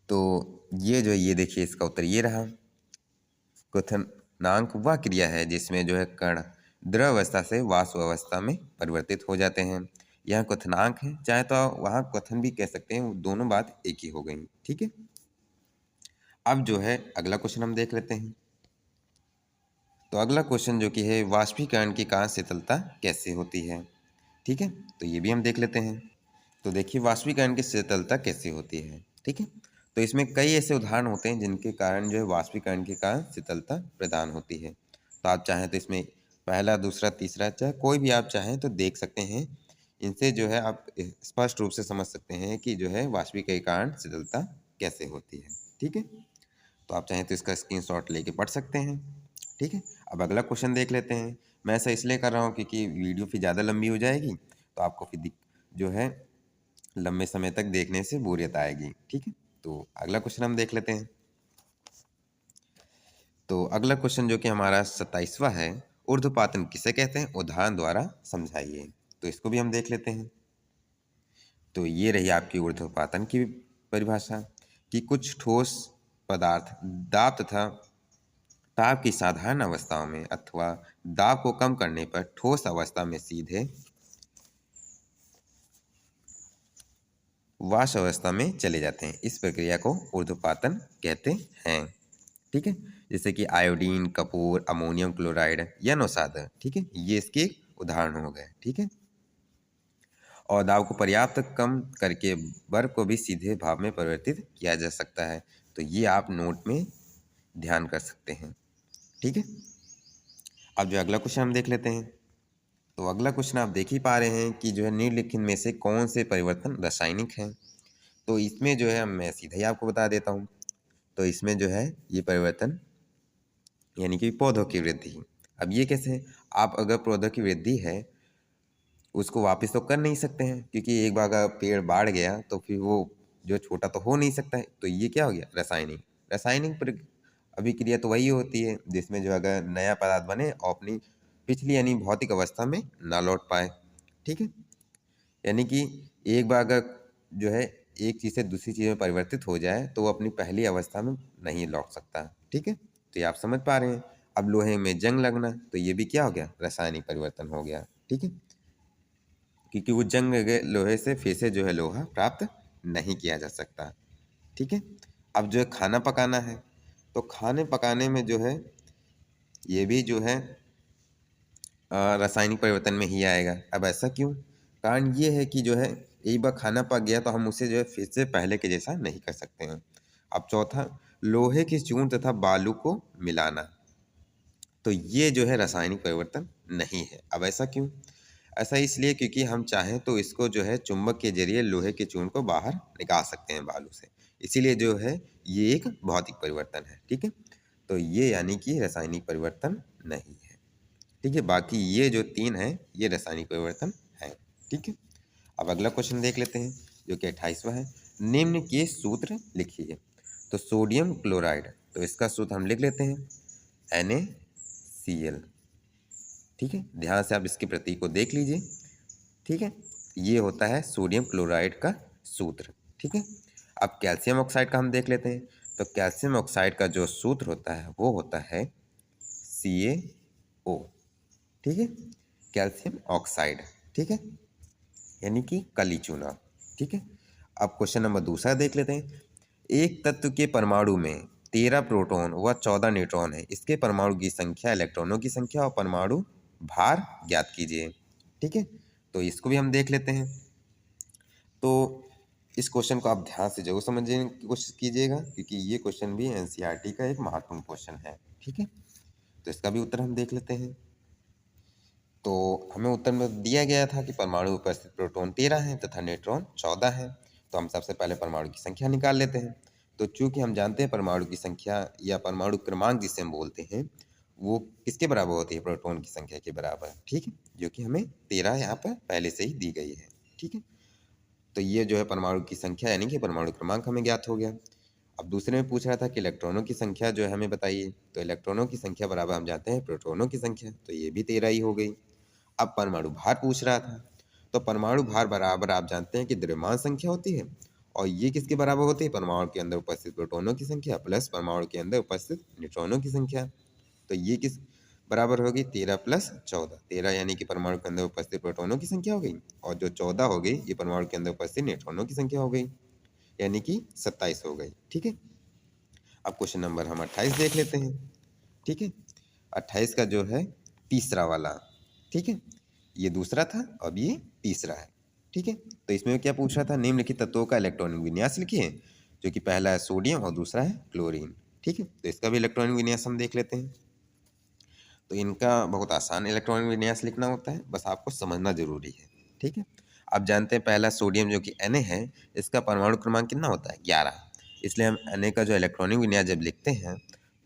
तो ये जो ये देखिए इसका उत्तर ये रहा, क्वथनांक वह क्रिया है जिसमें जो है कण द्रव अवस्था से वाष्प अवस्था में परिवर्तित हो जाते हैं। यह क्वथनांक है, चाहे तो वहाँ क्वथन भी कह सकते हैं, दोनों बात एक ही हो गई। ठीक है, अब जो है अगला क्वेश्चन हम देख लेते हैं। तो अगला क्वेश्चन जो कि है वाष्पीकरण के कारण शीतलता कैसे होती है। ठीक है, तो ये भी हम देख लेते हैं। तो देखिए वाष्पीकरण की शीतलता कैसे होती है। ठीक है, तो इसमें कई ऐसे उदाहरण होते हैं जिनके कारण जो है वाष्पीकरण के कारण शीतलता प्रदान होती है। तो आप चाहें तो इसमें पहला, दूसरा, तीसरा, चाहे कोई भी आप चाहें तो देख सकते हैं। इनसे जो है आप स्पष्ट रूप से समझ सकते हैं कि जो है वाष्पीकरण के कारण शीतलता कैसे होती है। ठीक है, तो आप चाहें तो इसका स्क्रीनशॉट लेके पढ़ सकते हैं। ठीक है, अब अगला क्वेश्चन देख लेते हैं। मैं ऐसा इसलिए कर रहा हूँ क्योंकि वीडियो फिर ज़्यादा लंबी हो जाएगी तो आपको फिर जो है लंबे समय तक देखने से बोरियत आएगी। ठीक है, तो अगला क्वेश्चन हम देख लेते हैं। तो अगला क्वेश्चन जो कि हमारा 27वां है, ऊर्ध्वपातन किसे कहते हैं, उदाहरण द्वारा समझाइए। तो इसको भी हम देख लेते हैं। तो ये रही आपकी ऊर्ध्वपातन की परिभाषा कि कुछ ठोस पदार्थ दाब तथा ताप की साधारण अवस्थाओं में अथवा दाब को कम करने पर ठोस अवस्था में सीधे वाष्प अवस्था में चले जाते हैं। इस प्रक्रिया को ऊर्ध्वपातन कहते हैं। ठीक है, जैसे कि आयोडीन, कपूर, अमोनियम क्लोराइड या नौसादा। ठीक है, ये इसके उदाहरण हो गए। ठीक है, और दाब को पर्याप्त कम करके बर्फ को भी सीधे भाप में परिवर्तित किया जा सकता है। तो ये आप नोट में ध्यान कर सकते हैं। ठीक है। अब जो अगला क्वेश्चन हम देख लेते हैं। तो अगला क्वेश्चन आप देख ही पा रहे हैं कि जो है निम्नलिखित में से कौन से परिवर्तन रासायनिक हैं। तो इसमें जो है मैं सीधा ही आपको बता देता हूँ। तो इसमें जो है ये परिवर्तन यानी कि पौधों की वृद्धि। अब ये कैसे है? आप अगर पौधों की वृद्धि है उसको वापस तो कर नहीं सकते हैं, क्योंकि एक बार अगर पेड़ बढ़ गया तो फिर वो जो छोटा तो हो नहीं सकता है। तो ये क्या हो गया? रासायनिक। रासायनिक अभिक्रिया तो वही होती है जिसमें जो अगर नया पदार्थ बने और अपनी पिछली यानी भौतिक अवस्था में ना लौट पाए। ठीक है। यानी कि एक बार अगर जो है एक चीज़ से दूसरी चीज़ में परिवर्तित हो जाए तो वो अपनी पहली अवस्था में नहीं लौट सकता। ठीक है। तो ये आप समझ पा रहे हैं। अब लोहे में जंग लगना, तो ये भी क्या हो गया? रासायनिक परिवर्तन हो गया। ठीक है। क्योंकि वो जंग लगे लोहे से फिर से जो है लोहा प्राप्त नहीं किया जा सकता। ठीक है। अब जो है खाना पकाना है, तो खाने पकाने में जो है ये भी जो है रासायनिक परिवर्तन में ही आएगा। अब ऐसा क्यों? कारण ये है कि जो है एक बार खाना पक गया तो हम उसे जो है फिर से पहले के जैसा नहीं कर सकते हैं। अब चौथा, लोहे की चून तथा बालू को मिलाना, तो ये जो है रासायनिक परिवर्तन नहीं है। अब ऐसा क्यों? ऐसा इसलिए क्योंकि हम चाहें तो इसको जो है चुंबक के जरिए लोहे के चूर्ण को बाहर निकाल सकते हैं बालू से। इसीलिए जो है ये एक भौतिक परिवर्तन है। ठीक है। तो ये यानी कि रासायनिक परिवर्तन नहीं है। ठीक है। बाकी ये जो तीन है ये रासायनिक परिवर्तन है। ठीक है। अब अगला क्वेश्चन देख लेते हैं जो कि 28वां है। निम्न के सूत्र लिखिए। तो सोडियम क्लोराइड, तो इसका सूत्र हम लिख लेते हैं NaCl। ठीक है। ध्यान से आप इसके प्रतीक को देख लीजिए। ठीक है। ये होता है सोडियम क्लोराइड का सूत्र। ठीक है। अब कैल्शियम ऑक्साइड का हम देख लेते हैं। तो कैल्शियम ऑक्साइड का जो सूत्र होता है वो होता है CaO। ठीक है। Calcium oxide. ठीक है। यानी कि कली चूना। ठीक है। अब क्वेश्चन नंबर दूसरा देख लेते हैं। एक तत्व के परमाणु में 13 प्रोटॉन व 14 न्यूट्रॉन है। इसके परमाणु की संख्या, इलेक्ट्रॉनों की संख्या और परमाणु भार ज्ञात कीजिए। ठीक है। तो इसको भी हम देख लेते हैं। तो इस क्वेश्चन को आप ध्यान से जरूर समझने की कोशिश कीजिएगा, क्योंकि ये क्वेश्चन भी NCERT का एक महत्वपूर्ण क्वेश्चन है। ठीक है। तो इसका भी उत्तर हम देख लेते हैं। तो हमें उत्तर में दिया गया था कि परमाणु में उपस्थित प्रोटॉन 13 हैं तथा न्यूट्रॉन 14 हैं। तो हम सबसे पहले परमाणु की संख्या निकाल लेते हैं। तो चूंकि हम जानते हैं परमाणु की संख्या या परमाणु क्रमांक जिसे हम बोलते हैं वो किसके बराबर होती है? प्रोटॉन की संख्या के बराबर। ठीक है। जो कि हमें 13 यहाँ पर पहले से ही दी गई है। ठीक है। तो ये जो है परमाणु की संख्या यानी कि परमाणु क्रमांक हमें ज्ञात हो गया। अब दूसरे में पूछ रहा था कि इलेक्ट्रॉनों की संख्या जो है हमें बताइए। तो इलेक्ट्रॉनों की संख्या बराबर हम जानते हैं प्रोटॉनों की संख्या, तो ये भी 13 ही हो गई। अब परमाणु भार पूछ रहा था। तो परमाणु भार बराबर आप जानते हैं कि द्रव्यमान संख्या होती है, और ये किसके बराबर होती है? परमाणु के अंदर उपस्थित प्रोटॉनों की संख्या प्लस परमाणु के अंदर उपस्थित न्यूट्रॉनों की संख्या। तो ये किस बराबर होगी? 13 प्लस 14। 13 यानी कि परमाणु के अंदर उपस्थित प्रोटॉनों की संख्या हो गई, और जो 14 हो गई ये परमाणु के अंदर उपस्थित न्यूट्रॉनों की संख्या हो गई, यानी कि 27 हो गई। ठीक है। अब क्वेश्चन नंबर हम 28 देख लेते हैं। ठीक है। 28 का जो है तीसरा वाला। ठीक है। ये दूसरा था, अब ये तीसरा है। ठीक है। तो इसमें क्या पूछ रहा था? निम्नलिखित तत्वों का इलेक्ट्रॉनिक विन्यास लिखिए, जो कि पहला है सोडियम और दूसरा है क्लोरीन। ठीक है। तो इसका भी इलेक्ट्रॉनिक विन्यास हम देख लेते हैं। तो इनका बहुत आसान इलेक्ट्रॉनिक विन्यास लिखना होता है, बस आपको समझना जरूरी है। ठीक है। आप जानते हैं पहला सोडियम जो कि Na है, इसका परमाणु क्रमांक कितना होता है? 11। इसलिए हम Na का जो इलेक्ट्रॉनिक विन्यास जब लिखते हैं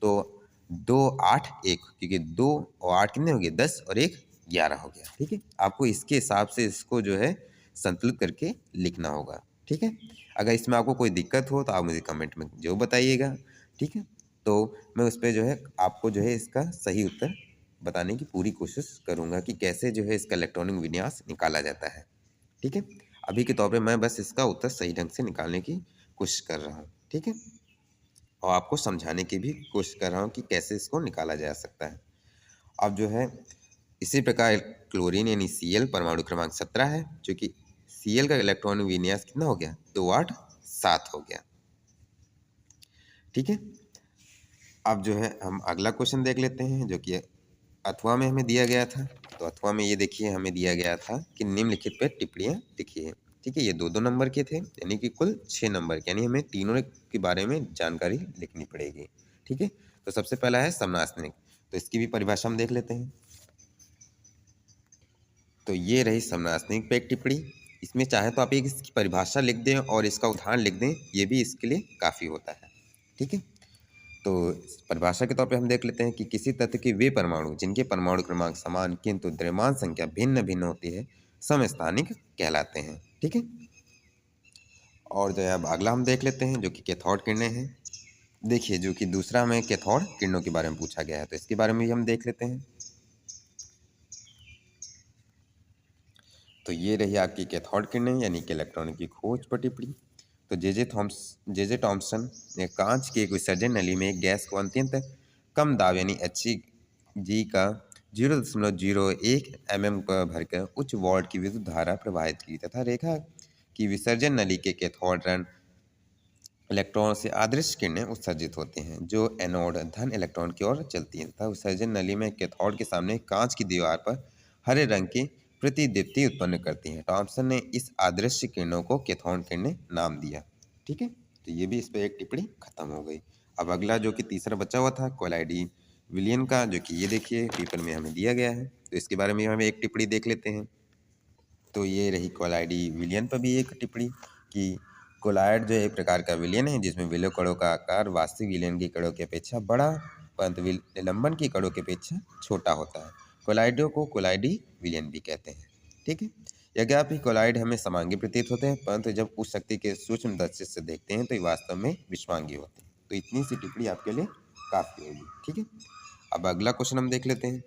तो 2 8 1, क्योंकि 2 और 8 कितने हो गए? 10 और 1 11 हो गया। ठीक है। आपको इसके हिसाब से इसको जो है संतुलित करके लिखना होगा। ठीक है। अगर इसमें आपको कोई दिक्कत हो तो आप मुझे कमेंट में जो बताइएगा। ठीक है। तो मैं उस पर जो है आपको जो है इसका सही उत्तर बताने की पूरी कोशिश करूंगा कि कैसे जो है इसका इलेक्ट्रॉनिक विन्यास निकाला जाता है। ठीक है। अभी के तौर पे मैं बस इसका उत्तर सही ढंग से निकालने की कोशिश कर रहा हूँ। ठीक है। और आपको समझाने की भी कोशिश कर रहा हूँ कि कैसे इसको निकाला जा सकता है। अब जो है इसी प्रकार क्लोरीन यानी Cl परमाणु क्रमांक 17 है, जो कि Cl का इलेक्ट्रॉनिक विन्यास कितना हो गया? 2 8 7 हो गया। ठीक है। अब जो है हम अगला क्वेश्चन देख लेते हैं जो कि अथवा में हमें दिया गया था। तो अथवा में ये देखिए हमें दिया गया था कि निम्नलिखित पे टिप्पणियाँ लिखिए। ठीक है। ये 2-2 नंबर के थे, यानी कि कुल 6 नंबर के, यानी हमें तीनों के बारे में जानकारी लिखनी पड़ेगी। ठीक है। तो सबसे पहला है समनासनिक। तो इसकी भी परिभाषा हम देख लेते हैं। तो ये रही समनाश्रयिक पे एक टिप्पणी। इसमें चाहे तो आप एक इसकी परिभाषा लिख दें और इसका उदाहरण लिख दें, ये भी इसके लिए काफ़ी होता है। ठीक है, तो परिभाषा के तौर पे हम देख लेते हैं कि किसी तत्व के वे परमाणु जिनके परमाणु क्रमांक समान किंतु द्रव्यमान संख्या भिन्न भिन्न होती है समस्थानिक कहलाते हैं। ठीक है, और जो है अब अगला हम देख लेते हैं जो कि कैथोड किरणें हैं। देखिए जो कि दूसरा हमें कैथोड किरणों के बारे में पूछा गया है, तो इसके बारे में भी हम देख लेते हैं। तो ये रही आपकी कैथोड किरणें यानी कि इलेक्ट्रॉन की खोज पर टिप्पणी। तो जे जे थॉम्सन ने कांच की एक विसर्जन नली में एक गैस को अत्यंत कम दाब यानी HG का 0.01 mm पर भरकर उच्च वोल्ट की विद्युत धारा प्रवाहित की तथा रेखा की विसर्जन नली के कैथोड रण इलेक्ट्रॉन से आदर्श किरणें उत्सर्जित होती हैं जो एनोड धन इलेक्ट्रॉन की ओर चलती हैं तथा विसर्जन नली में कैथोड के सामने कांच की दीवार पर हरे रंग की प्रतिदीप्ति उत्पन्न करती हैं। थॉम्सन ने इस आदर्श किरणों को कैथोड किरणें नाम दिया। ठीक है, तो ये भी इस पर एक टिप्पणी खत्म हो गई। अब अगला जो कि तीसरा बचा हुआ था कोलाइडी विलियन का, जो कि ये देखिए पेपर में हमें दिया गया है, तो इसके बारे में हम एक टिप्पणी देख लेते हैं। तो ये रही कोलाइडी विलियन पर भी एक टिप्पणी कि कोलाइड जो एक प्रकार का विलयन है जिसमें विलय कणों का आकार वास्तविक विलयन की कणों की अपेक्षा बड़ा परंतु निलंबन की कणों की अपेक्षा छोटा होता है। कोलाइडों को कोलाइडी विलयन भी कहते हैं। ठीक है, यद्यपि कोलाइड हमें समांगी प्रतीत होते हैं परंतु जब उस शक्ति के सूक्ष्म दृष्टि से देखते हैं तो ये वास्तव में विषमांगी होते हैं। तो इतनी सी टिप्पणी आपके लिए काफ़ी होगी। ठीक है, अब अगला क्वेश्चन हम देख लेते हैं।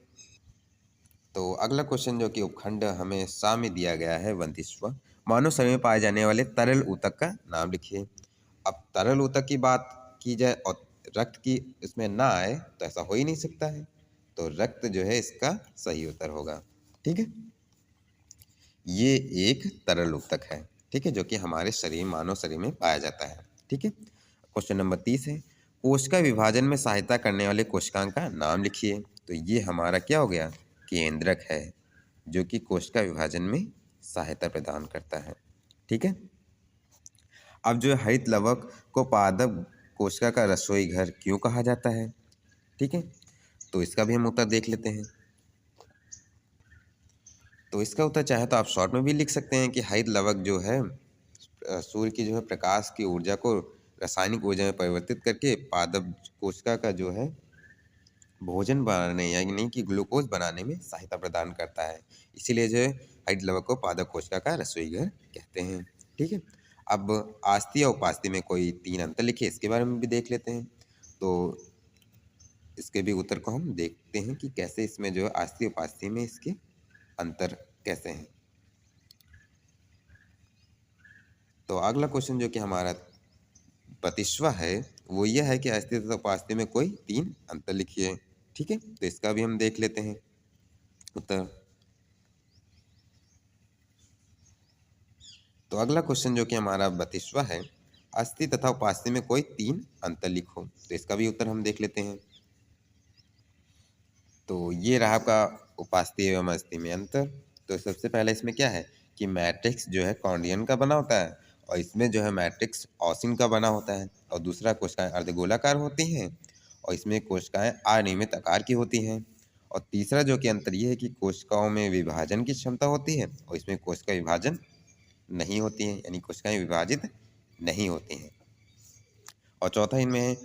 तो अगला क्वेश्चन जो कि उपखंड हमें सामने दिया गया है 29वां, मानव शरीर में पाए जाने वाले तरल ऊतक का नाम लिखिए। अब तरल ऊतक की बात की जाए और रक्त की इसमें ना आए तो ऐसा हो ही नहीं सकता है, तो रक्त जो है इसका सही उत्तर होगा। ठीक है, ये एक तरल ऊतक है। ठीक है, जो कि हमारे शरीर मानव शरीर में पाया जाता है। ठीक है, क्वेश्चन नंबर 30 है, कोशिका विभाजन में सहायता करने वाले कोशिकांग का नाम लिखिए। तो ये हमारा क्या हो गया, केंद्रक है जो कि कोशिका विभाजन में सहायता प्रदान करता है। ठीक है, अब जो हरित लवक को पादप कोशिका का रसोई घर क्यों कहा जाता है। ठीक है, तो इसका भी हम उत्तर देख लेते हैं। तो इसका उत्तर चाहे तो आप शॉर्ट में भी लिख सकते हैं कि हरित लवक जो है सूर्य की जो है प्रकाश की ऊर्जा को रासायनिक ऊर्जा में परिवर्तित करके पादप कोशिका का जो है भोजन बनाने यानी कि ग्लूकोज बनाने में सहायता प्रदान करता है। इसीलिए जो है हरित लवक को पादप कोशिका का रसोई घर कहते हैं। ठीक है, अब आस्ती और उपास्ती में कोई 3 अंतर लिखे, इसके बारे में भी देख लेते हैं। तो इसके भी उत्तर को हम देखते हैं कि कैसे इसमें जो है आस्ती उपास्ती में इसके अंतर कैसे हैं। तो अगला क्वेश्चन जो कि हमारा 32वां है वो यह है कि आस्ती तथा उपास्ती में कोई 3 अंतर लिखिए। ठीक है, तो इसका भी हम देख लेते हैं उत्तर। तो अगला क्वेश्चन जो कि हमारा 32वां है, अस्थि तथा उपास्थि में कोई 3 अंतर लिखो। तो इसका भी उत्तर हम देख लेते हैं। तो ये रहा आपका उपास्थि एवं अस्थि में अंतर। तो सबसे पहले इसमें क्या है कि मैट्रिक्स जो है कॉन्डियन का बना होता है और इसमें जो है मैट्रिक्स ऑसिन का बना होता है, और दूसरा कोशिकाएं अर्धगोलाकार होती हैं और इसमें कोशिकाएं अनियमित आकार की होती हैं। और तीसरा जो कि अंतर ये है कि कोशिकाओं में विभाजन की क्षमता होती है और इसमें कोशिका विभाजन नहीं होती हैं, यानी कोशिकाएं विभाजित नहीं होती हैं। और चौथा इनमें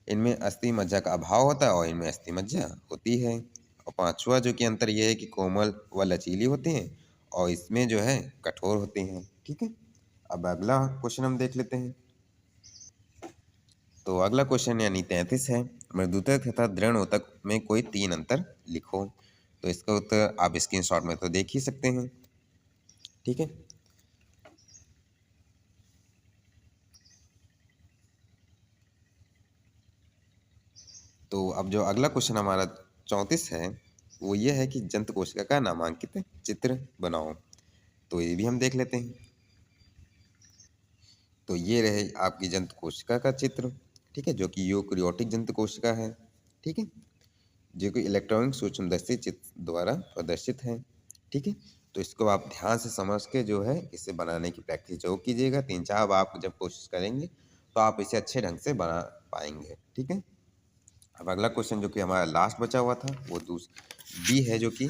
इनमें अस्थि मज्जा का अभाव होता है और इनमें अस्थि मज्जा होती है। और पांचवा जो कि अंतर यह है कि कोमल व लचीली होती हैं और इसमें जो है कठोर होती हैं। ठीक है, अब अगला क्वेश्चन हम देख लेते हैं। तो अगला क्वेश्चन यानी 33 है, मृदुतक तथा दृढ़ ऊतक में कोई 3 अंतर लिखो। तो इसका उत्तर आप स्क्रीनशॉट में तो देख ही सकते हैं। ठीक है, तो अब जो अगला क्वेश्चन हमारा 34 है वो ये है कि जंतु कोशिका का नामांकित चित्र बनाओ। तो ये भी हम देख लेते हैं। तो ये रहे आपकी जंतु कोशिका का चित्र। ठीक है, जो कि यूकेरियोटिक जंतु कोशिका है। ठीक है, जो कि इलेक्ट्रॉनिक सूक्ष्मदर्शी चित्र द्वारा प्रदर्शित है। ठीक है, तो इसको आप ध्यान से समझ के जो है इसे बनाने की प्रैक्टिस जरूर कीजिएगा। 3-4 बार आप जब कोशिश करेंगे तो आप इसे अच्छे ढंग से बना पाएंगे। ठीक है, अब अगला क्वेश्चन जो कि हमारा लास्ट बचा हुआ था वो बी है, जो कि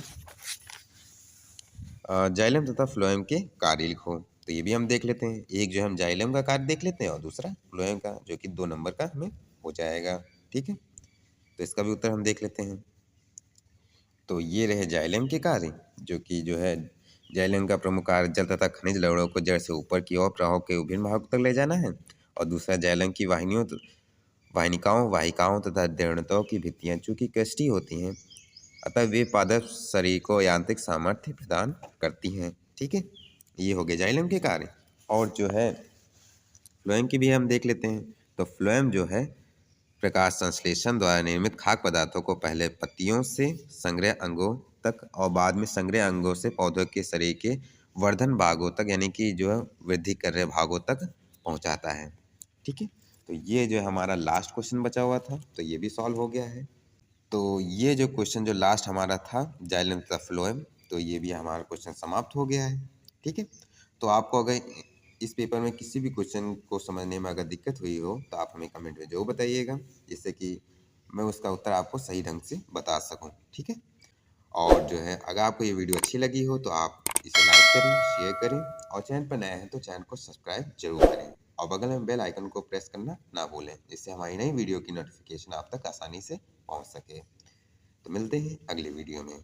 जाइलम तथा फ्लोएम के कार्य लिखो। तो ये भी हम देख लेते हैं। एक जो हम जाइलम का कार्य देख लेते हैं और दूसरा फ्लोएम का, जो कि 2 नंबर का हमें हो जाएगा। ठीक है, तो इसका भी उत्तर हम देख लेते हैं। तो ये रहे जाइलम के कार्य, जो है जाइलम का प्रमुख कार्य जल तथा खनिज लवणों को जड़ से ऊपर की ओर प्रवाह के विभिन्न भागों तक ले जाना है। और दूसरा जाइलम की वाहिनिकाओं वाहिकाओं तथा दृढ़ताओं की भित्तियां चूंकि क्रिस्टी होती हैं, अतः वे पादप शरीर को यांत्रिक सामर्थ्य प्रदान करती हैं। ठीक है, ये हो गए जाइलम के कार्य। और जो है फ्लोएम की भी हम देख लेते हैं। तो फ्लोएम जो है प्रकाश संश्लेषण द्वारा निर्मित खाद्य पदार्थों को पहले पत्तियों से संग्रह अंगों तक और बाद में संग्रह अंगों से पौधों के शरीर के वर्धन भागों तक, यानी कि जो है वृद्धि कर रहे भागों तक पहुंचाता है। ठीक है, तो ये जो हमारा लास्ट क्वेश्चन बचा हुआ था, तो ये भी सॉल्व हो गया है। तो ये जो क्वेश्चन जो लास्ट हमारा था जाइलम तथा फ्लोएम, तो ये भी हमारा क्वेश्चन समाप्त हो गया है। ठीक है, तो आपको अगर इस पेपर में किसी भी क्वेश्चन को समझने में अगर दिक्कत हुई हो तो आप हमें कमेंट में जरूर बताइएगा, जिससे कि मैं उसका उत्तर आपको सही ढंग से बता सकूं। ठीक है, और जो है अगर आपको ये वीडियो अच्छी लगी हो तो आप इसे लाइक करें, शेयर करें, और चैनल पर नए हैं तो चैनल को सब्सक्राइब जरूर करें, और बगल में बेल आइकन को प्रेस करना ना भूलें, जिससे हमारी नई वीडियो की नोटिफिकेशन आप तक आसानी से पहुंच सके। तो मिलते हैं अगले वीडियो में।